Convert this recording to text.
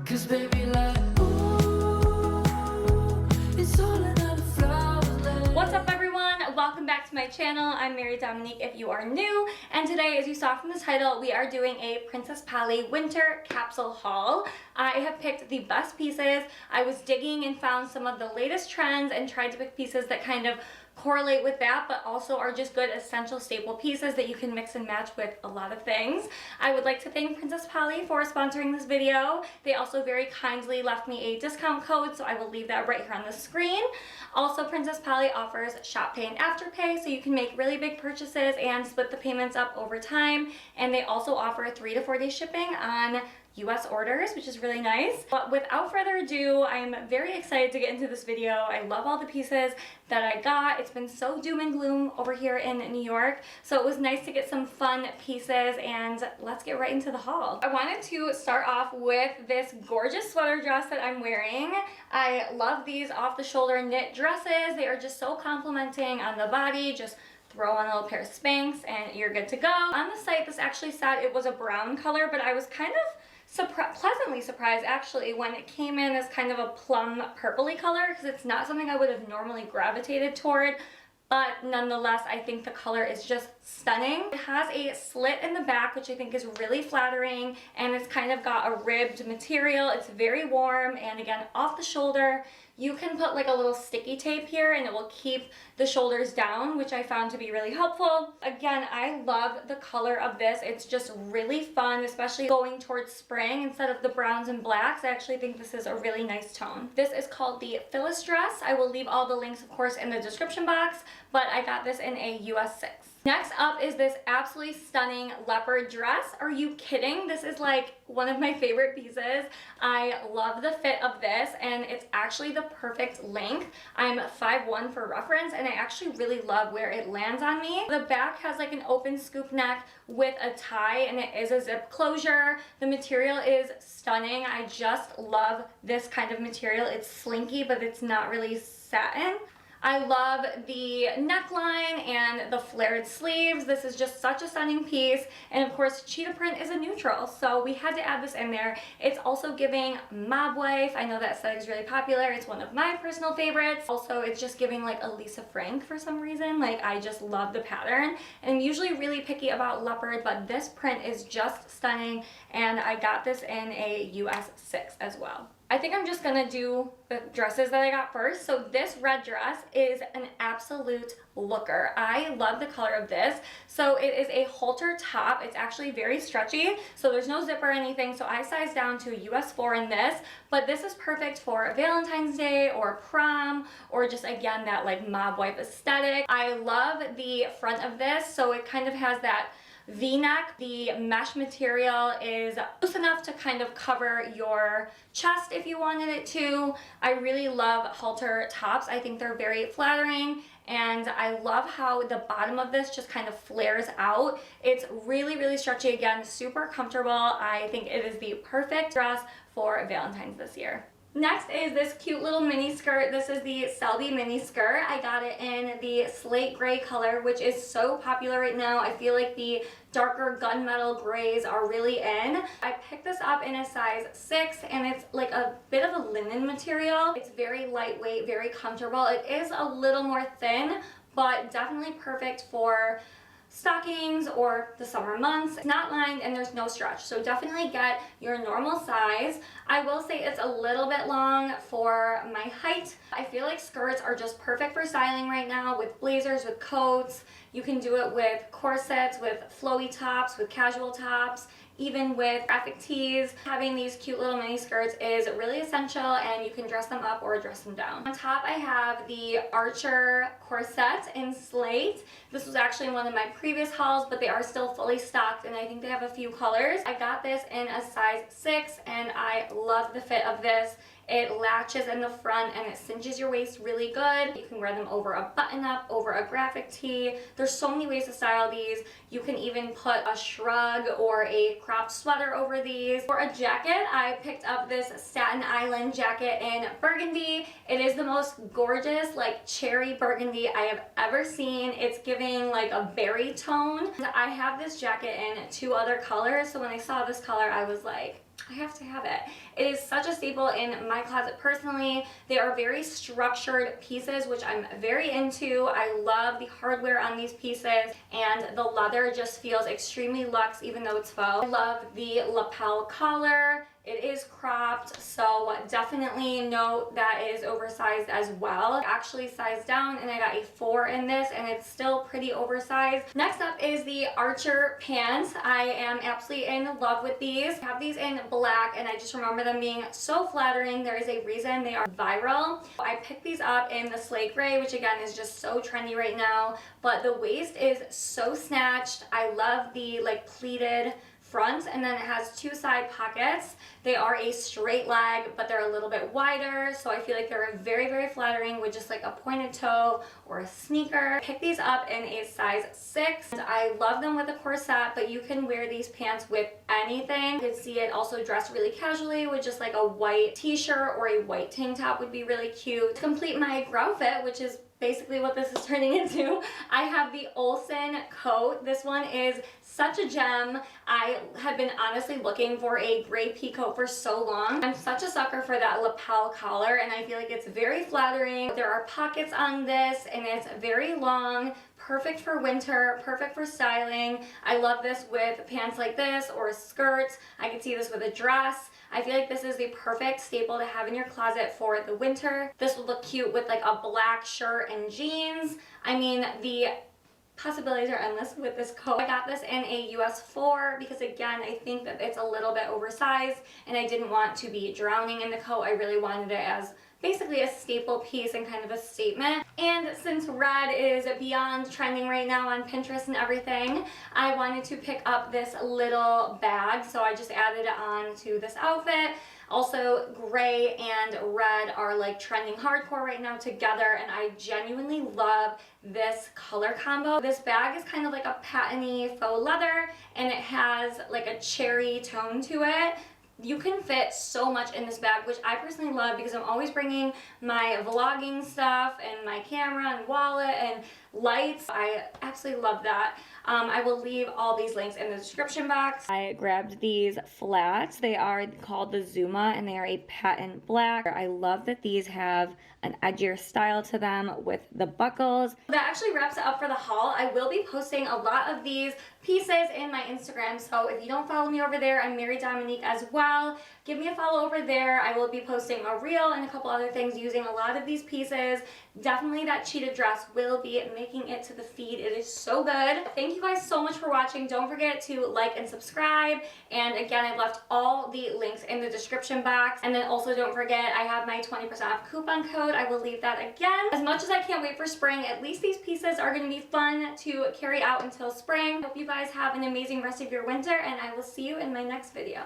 'Cause baby, like, ooh, it's all another flower land. What's up, everyone? Welcome back to my channel. I'm Dominique if you are new, and today, as you saw from the title, we are doing a Princess Polly winter capsule haul. I have picked the best pieces. I was digging and found some of the latest trends and tried to pick pieces that kind of correlate with that, but also are just good essential staple pieces that you can mix and match with a lot of things. I would like to thank Princess Polly for sponsoring this video. They also very kindly left me a discount code, so I will leave that right here on the screen. Also, Princess Polly offers ShopPay and AfterPay, so you can make really big purchases and split the payments up over time. And they also offer 3 to 4 day shipping on US orders, which is really nice. But without further ado, I'm very excited to get into this video. I love all the pieces that I got. It's been so doom and gloom over here in New York, so it was nice to get some fun pieces, and let's get right into the haul. I wanted to start off with this gorgeous sweater dress that I'm wearing. I love these off-the-shoulder knit dresses. They are just so complimenting on the body. Just throw on a little pair of Spanx and you're good to go. On the site, this actually said it was a brown color, but I was kind of pleasantly surprised actually when it came in as kind of a plum purpley color, because it's not something I would have normally gravitated toward. But nonetheless, I think the color is just stunning. It has a slit in the back, which I think is really flattering, and it's kind of got a ribbed material. It's very warm, and again, off the shoulder. You can put like a little sticky tape here and it will keep the shoulders down, which I found to be really helpful. Again, I love the color of this. It's just really fun, especially going towards spring instead of the browns and blacks. I actually think this is a really nice tone. This is called the Phyllis dress. I will leave all the links, of course, in the description box, but I got this in a US 6. Next up is this absolutely stunning leopard dress. Are you kidding? This is like one of my favorite pieces. I love the fit of this, and it's actually the perfect length. I'm 5'1" for reference, and I actually really love where it lands on me. The back has like an open scoop neck with a tie, and it is a zip closure. The material is stunning. I just love this kind of material. It's slinky, but it's not really satin. I love the neckline and the flared sleeves. This is just such a stunning piece. And of course, cheetah print is a neutral, so we had to add this in there. It's also giving mob wife. I know that aesthetic is really popular. It's one of my personal favorites. Also, it's just giving like a Lisa Frank for some reason. Like, I just love the pattern. And I'm usually really picky about leopard, but this print is just stunning. And I got this in a US 6 as well. I think I'm just gonna do the dresses that I got first. So this red dress is an absolute looker. I love the color of this. So it is a halter top. It's actually very stretchy, so there's no zip or anything. So I sized down to US 4 in this, but this is perfect for Valentine's Day or prom, or just again, that like mob wife aesthetic. I love the front of this. So it kind of has that V-neck. The mesh material is loose enough to kind of cover your chest if you wanted it to. I really love halter tops. I think they're very flattering, and I love how the bottom of this just kind of flares out. It's really, really stretchy. Again, super comfortable. I think it is the perfect dress for Valentine's this year. Next is this cute little mini skirt. This is the Selby mini skirt. I got it in the slate gray color, which is so popular right now. I feel like the darker gunmetal grays are really in. I picked this up in a size 6, and it's like a bit of a linen material. It's very lightweight, very comfortable. It is a little more thin, but definitely perfect for stockings or the summer months. It's not lined and there's no stretch, so definitely get your normal size. I will say it's a little bit long for my height. I feel like skirts are just perfect for styling right now, with blazers, with coats. You can do it with corsets, with flowy tops, with casual tops, even with graphic tees. Having these cute little mini skirts is really essential, and you can dress them up or dress them down. On top, I have the Archer corset in slate. This was actually in one of my previous hauls, but they are still fully stocked, and I think they have a few colors. I got this in a size 6, and I love the fit of this. It latches in the front and it cinches your waist really good. You can wear them over a button-up, over a graphic tee. There's so many ways to style these. You can even put a shrug or a cropped sweater over these. For a jacket, I picked up this Staten Island jacket in burgundy. It is the most gorgeous, like cherry burgundy I have ever seen. It's giving like a berry tone. I have this jacket in 2 other colors, so when I saw this color, I was like, I have to have it. It is such a staple in my closet personally. They are very structured pieces, which I'm very into. I love the hardware on these pieces, and the leather just feels extremely luxe even though it's faux. I love the lapel collar. It is cropped, so definitely note that it is oversized as well. I actually sized down and I got a 4 in this, and it's still pretty oversized. Next up is the Archer pants. I am absolutely in love with these. I have these in black, and I just remember them being so flattering. There is a reason they are viral. I picked these up in the slate gray, which again is just so trendy right now, but the waist is so snatched. I love the like pleated front, and then it has 2 side pockets. They are a straight leg, but they're a little bit wider, so I feel like they're very, very flattering with just like a pointed toe or a sneaker. Pick these up in a size 6. And I love them with a corset, but you can wear these pants with anything. You can see it also dressed really casually with just like a white t-shirt or a white tank top would be really cute. To complete my outfit, which is basically what this is turning into, I have the Olsen coat. This one is such a gem. I have been honestly looking for a gray pea coat for so long. I'm such a sucker for that lapel collar, and I feel like it's very flattering. There are pockets on this, and it's very long. Perfect for winter, perfect for styling. I love this with pants like this or skirts. I could see this with a dress. I feel like this is the perfect staple to have in your closet for the winter. This would look cute with like a black shirt and jeans. I mean, the possibilities are endless with this coat. I got this in a US 4 because again, I think that it's a little bit oversized, and I didn't want to be drowning in the coat. I really wanted it as basically a staple piece and kind of a statement. And since red is beyond trending right now on Pinterest and everything, I wanted to pick up this little bag, so I just added it on to this outfit. Also, gray and red are like trending hardcore right now together, and I genuinely love this color combo. This bag is kind of like a patiny faux leather, and it has like a cherry tone to it. You can fit so much in this bag, which I personally love because I'm always bringing my vlogging stuff and my camera and wallet and lights. I absolutely love that. I will leave all these links in the description box. I grabbed these flats. They are called the Zuma, and they are a patent black. I love that these have an edgier style to them with the buckles. That actually wraps it up for the haul. I will be posting a lot of these pieces in my Instagram, so if you don't follow me over there, I'm Mary Dominique as well. Give me a follow over there. I will be posting a reel and a couple other things using a lot of these pieces. Definitely that cheetah dress will be making it to the feed. It is so good. Thank you guys so much for watching. Don't forget to like and subscribe. And again, I've left all the links in the description box. And then also don't forget, I have my 20% off coupon code. I will leave that again. As much as I can't wait for spring, at least these pieces are going to be fun to carry out until spring. Hope you guys have an amazing rest of your winter, and I will see you in my next video.